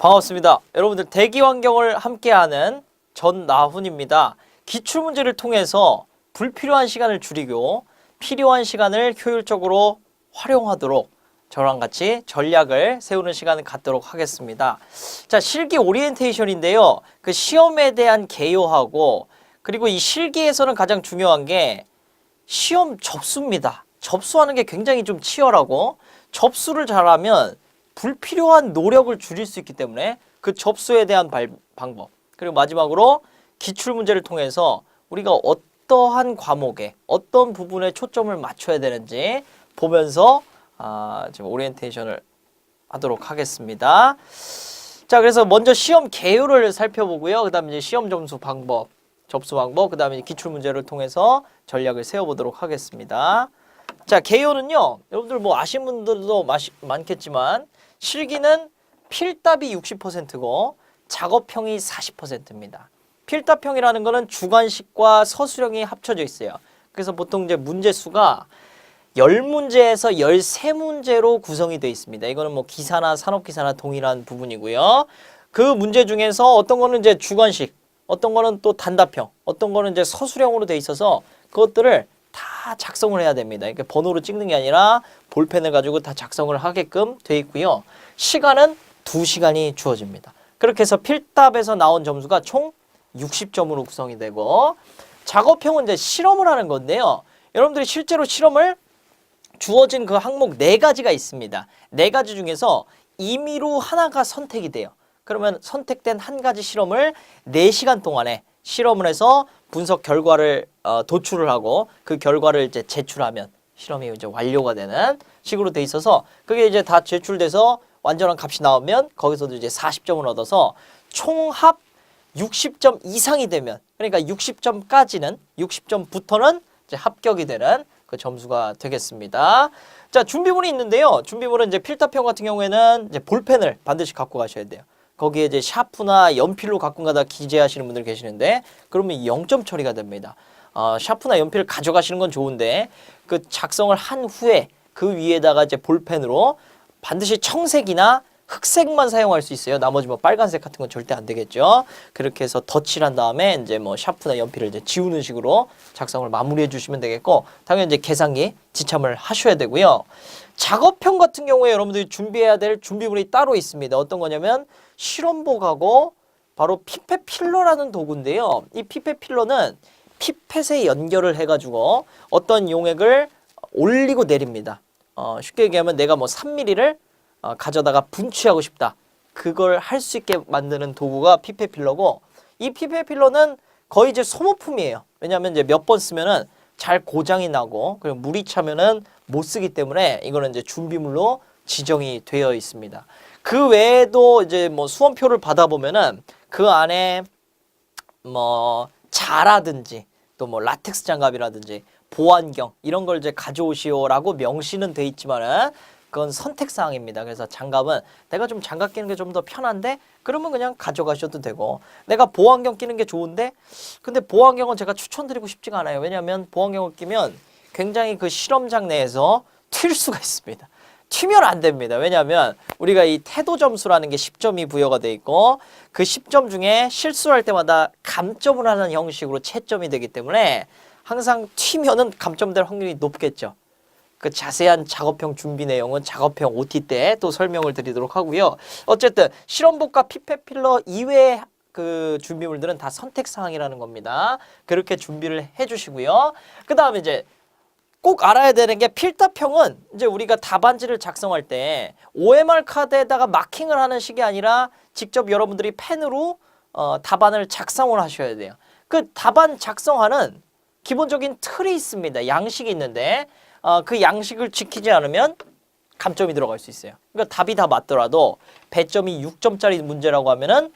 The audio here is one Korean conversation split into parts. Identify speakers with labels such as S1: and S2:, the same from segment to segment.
S1: 반갑습니다. 여러분들 대기 환경을 함께하는 전나훈입니다. 기출문제를 통해서 불필요한 시간을 줄이고 필요한 시간을 효율적으로 활용하도록 저랑 같이 전략을 세우는 시간을 갖도록 하겠습니다. 자, 실기 오리엔테이션인데요. 그 시험에 대한 개요하고 그리고 이 실기에서는 가장 중요한 게 시험 접수입니다. 접수하는 게 굉장히 좀 치열하고 접수를 잘하면 불필요한 노력을 줄일 수 있기 때문에 그 접수에 대한 방법, 그리고 마지막으로 기출문제를 통해서 우리가 어떠한 과목에 어떤 부분에 초점을 맞춰야 되는지 보면서 지금 오리엔테이션을 하도록 하겠습니다. 자, 그래서 먼저 시험 개요를 살펴보고요. 그 다음에 이제 시험 점수 방법, 접수 방법, 그 다음에 기출문제를 통해서 전략을 세워보도록 하겠습니다. 자, 개요는요, 여러분들 뭐 아시는 분들도 많겠지만 실기는 필답이 60%고 작업형이 40%입니다. 필답형이라는 거는 주관식과 서술형이 합쳐져 있어요. 그래서 보통 이제 문제 수가 10문제에서 13문제로 구성이 되어 있습니다. 이거는 뭐 기사나 산업기사나 동일한 부분이고요. 그 문제 중에서 어떤 거는 이제 주관식, 어떤 거는 또 단답형, 어떤 거는 이제 서술형으로 되어 있어서 그것들을 다 작성을 해야 됩니다. 이렇게 번호로 찍는 게 아니라 볼펜을 가지고 다 작성을 하게끔 되어 있고요. 시간은 2시간이 주어집니다. 그렇게 해서 필답에서 나온 점수가 총 60점으로 구성이 되고, 작업형은 이제 실험을 하는 건데요. 여러분들이 실제로 실험을 주어진 그 항목 4가지가 있습니다. 4가지 중에서 임의로 하나가 선택이 돼요. 그러면 선택된 한 가지 실험을 4시간 동안에 실험을 해서 분석 결과를 도출을 하고 그 결과를 이제 제출하면 실험이 이제 완료가 되는 식으로 돼 있어서, 그게 이제 다 제출돼서 완전한 값이 나오면 거기서도 이제 40점을 얻어서 총합 60점 이상이 되면, 그러니까 60점까지는, 60점부터는 이제 합격이 되는 그 점수가 되겠습니다. 자, 준비물이 있는데요. 준비물은 이제 필답형 같은 경우에는 이제 볼펜을 반드시 갖고 가셔야 돼요. 거기에 이제 샤프나 연필로 가끔 가다 기재하시는 분들 계시는데 그러면 0점 처리가 됩니다. 샤프나 연필을 가져가시는 건 좋은데 그 작성을 한 후에 그 위에다가 이제 볼펜으로 반드시 청색이나 흑색만 사용할 수 있어요. 나머지 뭐 빨간색 같은 건 절대 안 되겠죠. 그렇게 해서 덧칠을 한 다음에 이제 뭐 샤프나 연필을 이제 지우는 식으로 작성을 마무리해 주시면 되겠고, 당연히 이제 계산기 지참을 하셔야 되고요. 작업형 같은 경우에 여러분들이 준비해야 될 준비물이 따로 있습니다. 어떤 거냐면 실험복하고 바로 피펫 필러라는 도구인데요. 이 피펫 필러는 피펫에 연결을 해가지고 어떤 용액을 올리고 내립니다. 쉽게 얘기하면 내가 뭐 3mm를 가져다가 분취하고 싶다. 그걸 할 수 있게 만드는 도구가 피펫 필러고, 이 피펫 필러는 거의 이제 소모품이에요. 왜냐하면 이제 몇 번 쓰면은 잘 고장이 나고 그리고 물이 차면은 못 쓰기 때문에 이거는 이제 준비물로 지정이 되어 있습니다. 그 외에도 이제 뭐 수험표를 받아보면은 그 안에 뭐 자라든지 또 뭐 라텍스 장갑이라든지 보안경 이런 걸 이제 가져오시오라고 명시는 돼 있지만은 그건 선택사항입니다. 그래서 장갑은 내가 좀 장갑 끼는 게 좀 더 편한데 그러면 그냥 가져가셔도 되고, 내가 보안경 끼는 게 좋은데 근데 보안경은 제가 추천드리고 싶지가 않아요. 왜냐하면 보안경을 끼면 굉장히 그 실험장 내에서 튈 수가 있습니다. 튀면 안 됩니다. 왜냐하면 우리가 이 태도 점수라는 게 10점이 부여가 돼 있고 그 10점 중에 실수할 때마다 감점을 하는 형식으로 채점이 되기 때문에 항상 튀면은 감점될 확률이 높겠죠. 그 자세한 작업형 준비 내용은 작업형 OT 때 또 설명을 드리도록 하고요. 어쨌든 실험복과 피펫 필러 이외의 그 준비물들은 다 선택사항이라는 겁니다. 그렇게 준비를 해주시고요. 그 다음에 이제 꼭 알아야 되는 게 필답형은 이제 우리가 답안지를 작성할 때 OMR 카드에다가 마킹을 하는 식이 아니라 직접 여러분들이 펜으로 답안을 작성을 하셔야 돼요. 그 답안 작성하는 기본적인 틀이 있습니다. 양식이 있는데 그 양식을 지키지 않으면 감점이 들어갈 수 있어요. 그러니까 답이 다 맞더라도 배점이 6점짜리 문제라고 하면은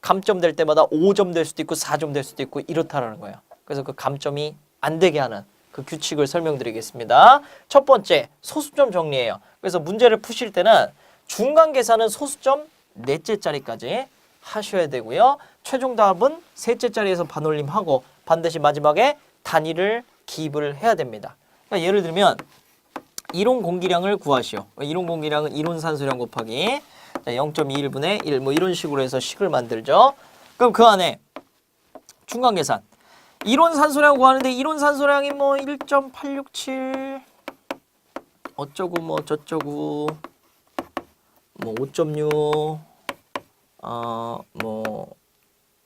S1: 감점 될 때마다 5점 될 수도 있고 4점 될 수도 있고 이렇다라는 거예요. 그래서 그 감점이 안 되게 하는 그 규칙을 설명드리겠습니다. 첫 번째, 소수점 정리예요. 그래서 문제를 푸실 때는 중간 계산은 소수점 넷째 자리까지 하셔야 되고요. 최종 답은 셋째 자리에서 반올림하고 반드시 마지막에 단위를 기입을 해야 됩니다. 그러니까 예를 들면 이론 공기량을 구하시오. 이론 공기량은 이론 산소량 곱하기 자, 0.21분의 1 뭐 이런 식으로 해서 식을 만들죠. 그럼 그 안에 중간 계산. 이론 산소량 구하는데 이론 산소량이 뭐 1.867 어쩌고 뭐 저쩌고 뭐 5.6 뭐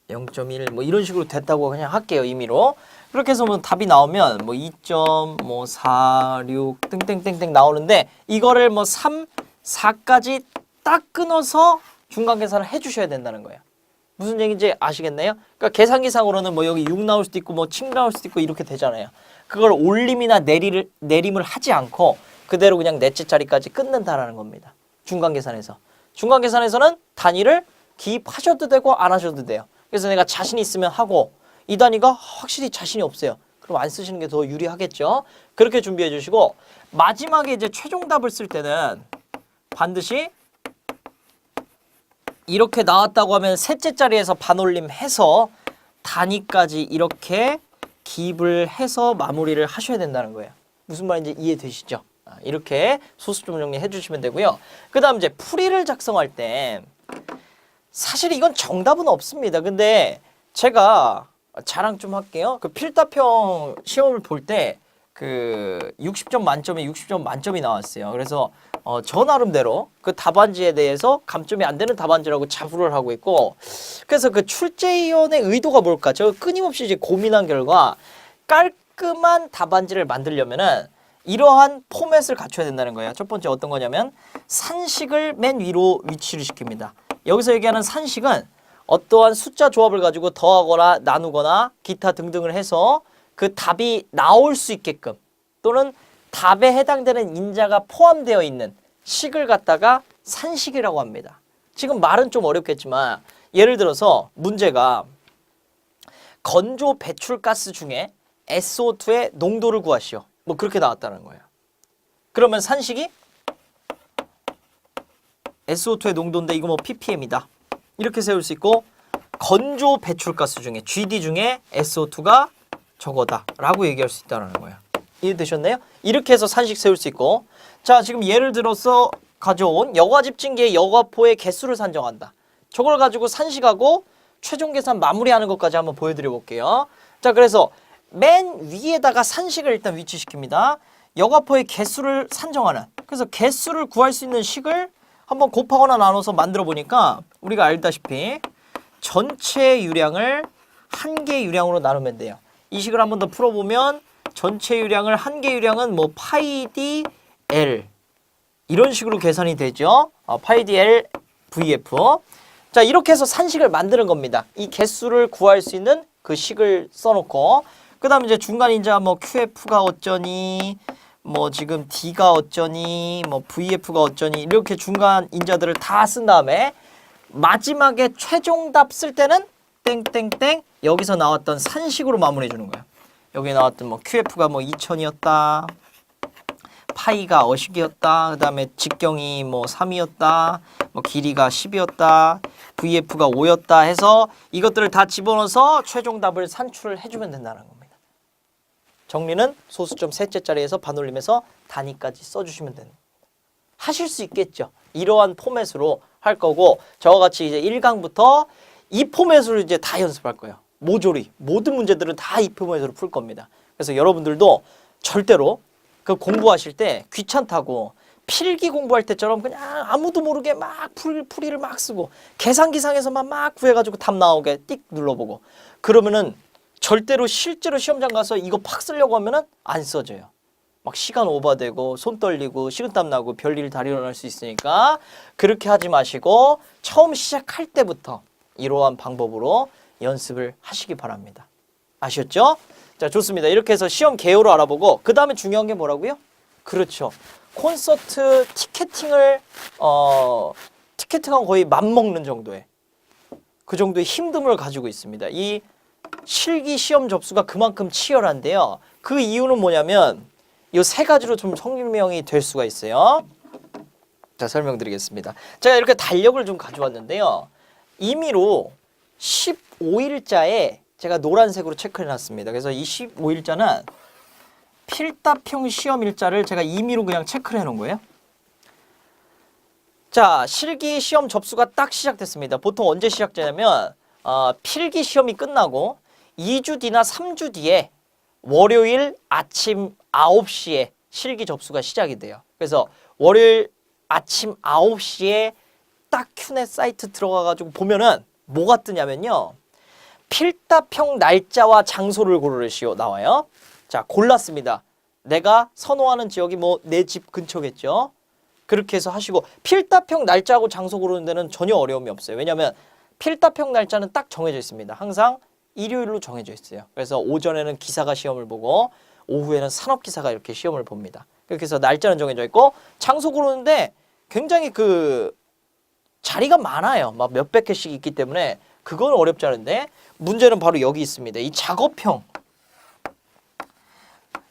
S1: 0.1 뭐 이런 식으로 됐다고 그냥 할게요. 임의로. 그렇게 해서 뭐 답이 나오면 뭐 2.46 땡땡땡땡 나오는데 이거를 뭐 3, 4까지 딱 끊어서 중간 계산을 해 주셔야 된다는 거예요. 무슨 얘기인지 아시겠나요? 그러니까 계산기상으로는 뭐 여기 6 나올 수도 있고 뭐 7 나올 수도 있고 이렇게 되잖아요. 그걸 올림이나 내림을 하지 않고 그대로 그냥 넷째 자리까지 끊는다라는 겁니다. 중간 계산에서. 중간 계산에서는 단위를 기입하셔도 되고 안 하셔도 돼요. 그래서 내가 자신 있으면 하고 이 단위가 확실히 자신이 없어요. 그럼 안 쓰시는 게 더 유리하겠죠. 그렇게 준비해 주시고 마지막에 이제 최종답을 쓸 때는 반드시 이렇게 나왔다고 하면 셋째 자리에서 반올림 해서 단위까지 이렇게 기입을 해서 마무리를 하셔야 된다는 거예요. 무슨 말인지 이해되시죠? 이렇게 소수 점 정리해 주시면 되고요. 그 다음 이제 풀이를 작성할 때 사실 이건 정답은 없습니다. 근데 제가 자랑 좀 할게요. 그 필답형 시험을 볼 때 그 60점 만점에 60점 만점이 나왔어요. 그래서 저 나름대로 그 답안지에 대해서 감점이 안 되는 답안지라고 자부를 하고 있고, 그래서 그 출제위원의 의도가 뭘까? 저 끊임없이 이제 고민한 결과 깔끔한 답안지를 만들려면은 이러한 포맷을 갖춰야 된다는 거예요. 첫 번째 어떤 거냐면 산식을 맨 위로 위치를 시킵니다. 여기서 얘기하는 산식은 어떠한 숫자 조합을 가지고 더하거나 나누거나 기타 등등을 해서 그 답이 나올 수 있게끔 또는 답에 해당되는 인자가 포함되어 있는 식을 갖다가 산식이라고 합니다. 지금 말은 좀 어렵겠지만 예를 들어서 문제가 건조 배출가스 중에 SO2의 농도를 구하시오. 뭐 그렇게 나왔다는 거예요. 그러면 산식이 SO2의 농도인데 이거 뭐 ppm이다. 이렇게 세울 수 있고 건조 배출가스 중에 GD 중에 SO2가 저거다 라고 얘기할 수 있다는 거예요. 이해되셨나요? 이렇게 해서 산식 세울 수 있고, 자 지금 예를 들어서 가져온 여과 집진기의 여과포의 개수를 산정한다. 저걸 가지고 산식하고 최종 계산 마무리하는 것까지 한번 보여드려 볼게요. 자 그래서 맨 위에다가 산식을 일단 위치시킵니다. 여과포의 개수를 산정하는, 그래서 개수를 구할 수 있는 식을 한번 곱하거나 나눠서 만들어 보니까 우리가 알다시피 전체 유량을 한 개 유량으로 나누면 돼요. 이 식을 한 번 더 풀어보면 전체 유량을 한 개 유량은 뭐 파이 d L 이런 식으로 계산이 되죠. 파이 d L VF. 자 이렇게 해서 산식을 만드는 겁니다. 이 개수를 구할 수 있는 그 식을 써놓고, 그 다음에 이제 중간 인자 뭐 QF가 어쩌니 뭐 지금 D가 어쩌니 뭐 VF가 어쩌니 이렇게 중간 인자들을 다 쓴 다음에 마지막에 최종답 쓸 때는 땡땡땡 여기서 나왔던 산식으로 마무리해 주는 거예요. 여기 나왔던 뭐 QF가 뭐 2000이었다. 파이가 어식이었다. 그 다음에 직경이 뭐 3이었다. 뭐 길이가 10이었다. VF가 5였다 해서 이것들을 다 집어넣어서 최종답을 산출을 해주면 된다는 겁니다. 정리는 소수점 셋째 자리에서 반올림해서 단위까지 써주시면 됩니다. 하실 수 있겠죠. 이러한 포맷으로 할 거고, 저와 같이 이제 1강부터 이 포맷으로 이제 다 연습할 거예요. 모조리 모든 문제들은 다 이 포맷으로 풀 겁니다. 그래서 여러분들도 절대로 그 공부하실 때 귀찮다고 필기 공부할 때처럼 그냥 아무도 모르게 막 풀이를 막 쓰고 계산기상에서만 막 구해가지고 답 나오게 띡 눌러보고 그러면은 절대로 실제로 시험장 가서 이거 팍 쓰려고 하면은 안 써져요. 막 시간 오버되고 손 떨리고 식은땀 나고 별일 다 일어날 수 있으니까 그렇게 하지 마시고 처음 시작할 때부터 이러한 방법으로 연습을 하시기 바랍니다. 아셨죠? 자, 좋습니다. 이렇게 해서 시험 개요로 알아보고 그 다음에 중요한 게 뭐라고요? 그렇죠. 콘서트 티켓팅을 티켓팅하고 거의 맞먹는 정도의 그 정도의 힘듦을 가지고 있습니다. 이 실기 시험 접수가 그만큼 치열한데요. 그 이유는 뭐냐면 이 세 가지로 좀 설명이 될 수가 있어요. 자, 설명드리겠습니다. 제가 이렇게 달력을 좀 가져왔는데요. 임의로 15일자에 제가 노란색으로 체크해 놨습니다. 그래서 이 15일자는 필답형 시험 일자를 제가 임의로 그냥 체크를 해 놓은 거예요. 자, 실기 시험 접수가 딱 시작됐습니다. 보통 언제 시작되냐면 필기 시험이 끝나고 2주 뒤나 3주 뒤에 월요일 아침 9시에 실기 접수가 시작이 돼요. 그래서 월요일 아침 9시에 딱 큐넷 사이트 들어가가지고 보면은 뭐가 뜨냐면요. 필답형 날짜와 장소를 고르시오 나와요. 자, 골랐습니다. 내가 선호하는 지역이 뭐 내 집 근처겠죠. 그렇게 해서 하시고 필답형 날짜하고 장소 고르는 데는 전혀 어려움이 없어요. 왜냐하면 필답형 날짜는 딱 정해져 있습니다. 항상 일요일로 정해져 있어요. 그래서 오전에는 기사가 시험을 보고 오후에는 산업기사가 이렇게 시험을 봅니다. 그렇게 해서 날짜는 정해져 있고 장소 고르는데 굉장히 그 자리가 많아요. 막 몇백 개씩 있기 때문에 그건 어렵지 않은데 문제는 바로 여기 있습니다. 이 작업형.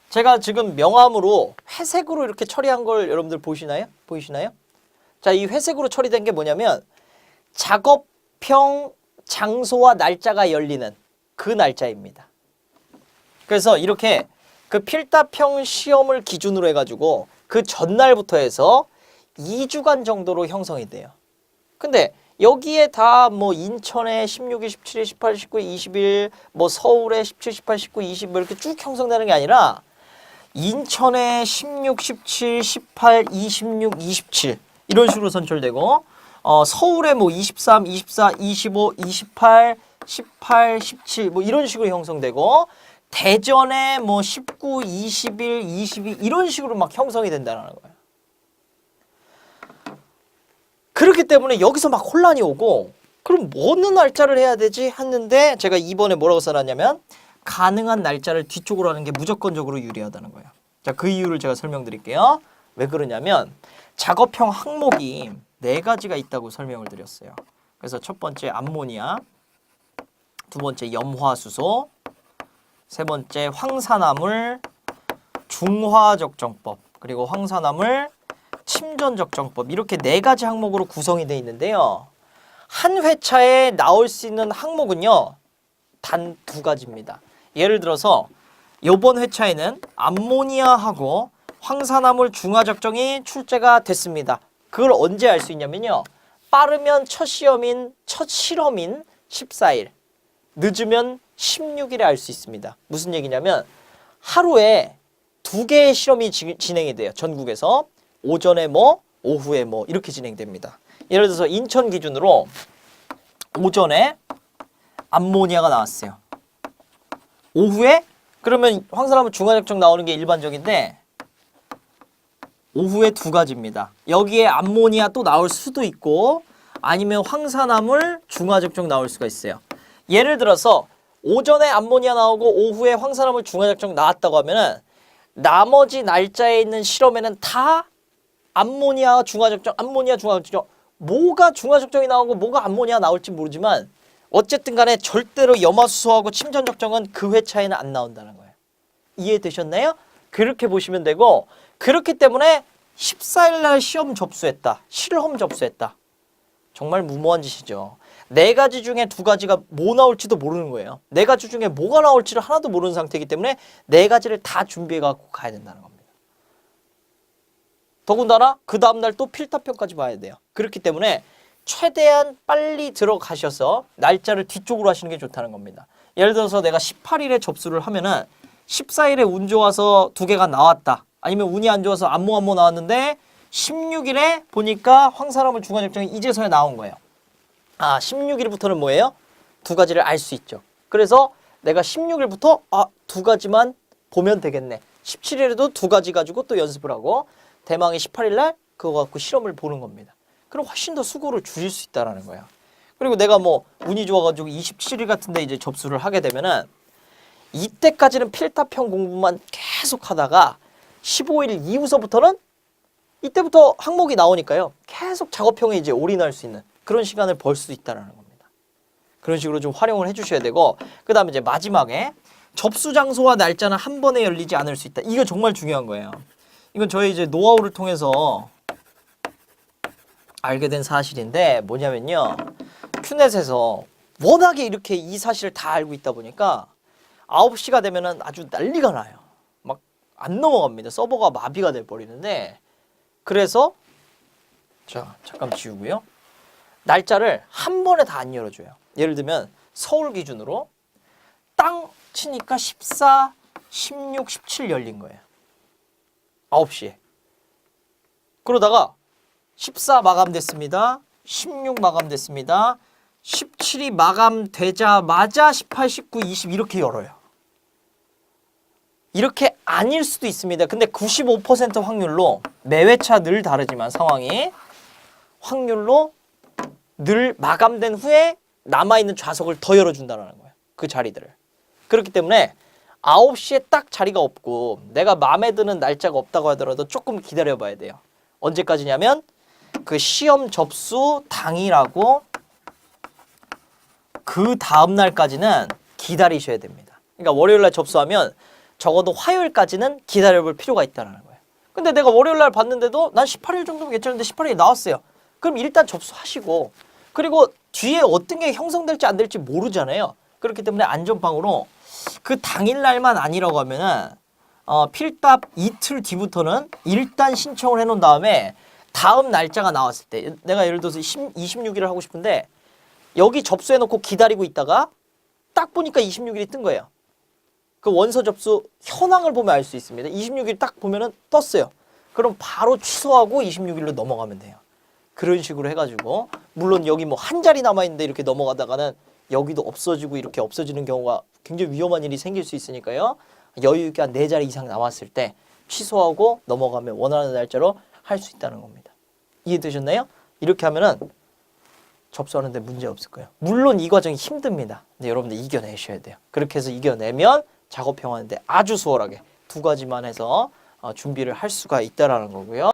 S1: 제가 지금 명암으로 회색으로 이렇게 처리한 걸 여러분들 보시나요? 보이시나요? 자, 이 회색으로 처리된 게 뭐냐면 작업형 장소와 날짜가 열리는 그 날짜입니다. 그래서 이렇게 그 필답형 시험을 기준으로 해가지고 그 전날부터 해서 2주간 정도로 형성이 돼요. 근데 여기에 다 뭐 인천에 16일, 17일, 18일, 19일, 20일, 뭐 서울에 17, 18, 19, 20 뭐 이렇게 쭉 형성되는 게 아니라 인천에 16, 17, 18, 26, 27 이런 식으로 선출되고 서울에 뭐 23, 24, 25, 28, 18, 17 뭐 이런 식으로 형성되고 대전에 뭐 19, 21, 22 이런 식으로 막 형성이 된다는 거예요. 그렇기 때문에 여기서 막 혼란이 오고 그럼 어느 날짜를 해야 되지 했는데 제가 이번에 뭐라고 써놨냐면 가능한 날짜를 뒤쪽으로 하는 게 무조건적으로 유리하다는 거예요. 자, 그 이유를 제가 설명드릴게요. 왜 그러냐면 작업형 항목이 4가지가 있다고 설명을 드렸어요. 그래서 첫 번째 암모니아, 두 번째 염화수소, 세 번째 황산화물 중화적정법, 그리고 황산화물 침전적정법 이렇게 4가지 항목으로 구성이 되어 있는데요. 한 회차에 나올 수 있는 항목은요. 단 2가지입니다. 예를 들어서 이번 회차에는 암모니아하고 황산화물 중화적정이 출제가 됐습니다. 그걸 언제 알 수 있냐면요. 빠르면 첫 실험인 14일, 늦으면 16일에 알 수 있습니다. 무슨 얘기냐면 하루에 2개의 실험이 진행이 돼요. 전국에서. 오전에 뭐, 오후에 뭐 이렇게 진행됩니다. 예를 들어서 인천 기준으로 오전에 암모니아가 나왔어요. 오후에 그러면 황산화물 중화적정 나오는 게 일반적인데 오후에 2가지입니다. 여기에 암모니아 또 나올 수도 있고 아니면 황산화물 중화적정 나올 수가 있어요. 예를 들어서 오전에 암모니아 나오고 오후에 황산화물 중화적정 나왔다고 하면은 나머지 날짜에 있는 실험에는 다 암모니아 중화적정, 암모니아 중화적정 뭐가 중화적정이 나오고 뭐가 암모니아 나올지 모르지만 어쨌든 간에 절대로 염화수소하고 침전적정은 그 회차에는 안 나온다는 거예요. 이해되셨나요? 그렇게 보시면 되고 그렇기 때문에 14일 날 시험 접수했다. 실험 접수했다. 정말 무모한 짓이죠. 4가지 중에 2가지가 뭐 나올지도 모르는 거예요. 4가지 중에 뭐가 나올지를 하나도 모르는 상태이기 때문에 4가지를 다 준비해 갖고 가야 된다는 겁니다. 더군다나 그 다음날 또 필답형까지 봐야 돼요. 그렇기 때문에 최대한 빨리 들어가셔서 날짜를 뒤쪽으로 하시는 게 좋다는 겁니다. 예를 들어서 내가 18일에 접수를 하면은 14일에 운 좋아서 2개가 나왔다. 아니면 운이 안 좋아서 암모 나왔는데 16일에 보니까 황산화물 중화적정이 이제서야 나온 거예요. 아, 16일부터는 뭐예요? 2가지를 알 수 있죠. 그래서 내가 16일부터 2가지만 보면 되겠네. 17일에도 2가지 가지고 또 연습을 하고 대망의 18일 날 그거 갖고 실험을 보는 겁니다. 그럼 훨씬 더 수고를 줄일 수 있다라는 거야. 그리고 내가 뭐 운이 좋아가지고 27일 같은데 이제 접수를 하게 되면은 이때까지는 필답형 공부만 계속 하다가 15일 이후서부터는 이때부터 항목이 나오니까요. 계속 작업형에 이제 올인할 수 있는 그런 시간을 벌 수 있다라는 겁니다. 그런 식으로 좀 활용을 해주셔야 되고 그 다음에 이제 마지막에 접수 장소와 날짜는 한 번에 열리지 않을 수 있다. 이거 정말 중요한 거예요. 이건 저희 이제 노하우를 통해서 알게 된 사실인데 뭐냐면요. 큐넷에서 워낙에 이렇게 이 사실을 다 알고 있다 보니까 9시가 되면은 아주 난리가 나요. 막 안 넘어갑니다. 서버가 마비가 돼버리는데 그래서 자, 잠깐 지우고요. 날짜를 한 번에 다 안 열어줘요. 예를 들면 서울 기준으로 땅 치니까 14, 16, 17 열린 거예요. 9시에. 그러다가 14 마감됐습니다. 16 마감됐습니다. 17이 마감되자마자 18, 19, 20 이렇게 열어요. 이렇게 아닐 수도 있습니다. 근데 95% 확률로 매회차 늘 다르지만 상황이 확률로 늘 마감된 후에 남아있는 좌석을 더 열어준다는 거예요. 그 자리들을. 그렇기 때문에 9시에 딱 자리가 없고 내가 마음에 드는 날짜가 없다고 하더라도 조금 기다려봐야 돼요. 언제까지냐면 그 시험 접수 당일하고 그 다음 날까지는 기다리셔야 됩니다. 그러니까 월요일 날 접수하면 적어도 화요일까지는 기다려볼 필요가 있다는 거예요. 근데 내가 월요일 날 봤는데도 난 18일 정도면 괜찮은데 18일이 나왔어요. 그럼 일단 접수하시고 그리고 뒤에 어떤 게 형성될지 안 될지 모르잖아요. 그렇기 때문에 안전빵으로 그 당일날만 아니라고 하면은 필답 이틀 뒤부터는 일단 신청을 해놓은 다음에 다음 날짜가 나왔을 때 내가 예를 들어서 26일을 하고 싶은데 여기 접수해놓고 기다리고 있다가 딱 보니까 26일이 뜬 거예요. 그 원서 접수 현황을 보면 알 수 있습니다. 26일 딱 보면은 떴어요. 그럼 바로 취소하고 26일로 넘어가면 돼요. 그런 식으로 해가지고 물론 여기 뭐 한 자리 남아있는데 이렇게 넘어가다가는 여기도 없어지고 이렇게 없어지는 경우가 굉장히 위험한 일이 생길 수 있으니까요. 여유 있게 한 4자리 이상 남았을 때 취소하고 넘어가면 원하는 날짜로 할 수 있다는 겁니다. 이해되셨나요? 이렇게 하면은 접수하는데 문제 없을 거예요. 물론 이 과정이 힘듭니다. 근데 여러분들 이겨내셔야 돼요. 그렇게 해서 이겨내면 작업평하는데 아주 수월하게 2가지만 해서 준비를 할 수가 있다라는 거고요.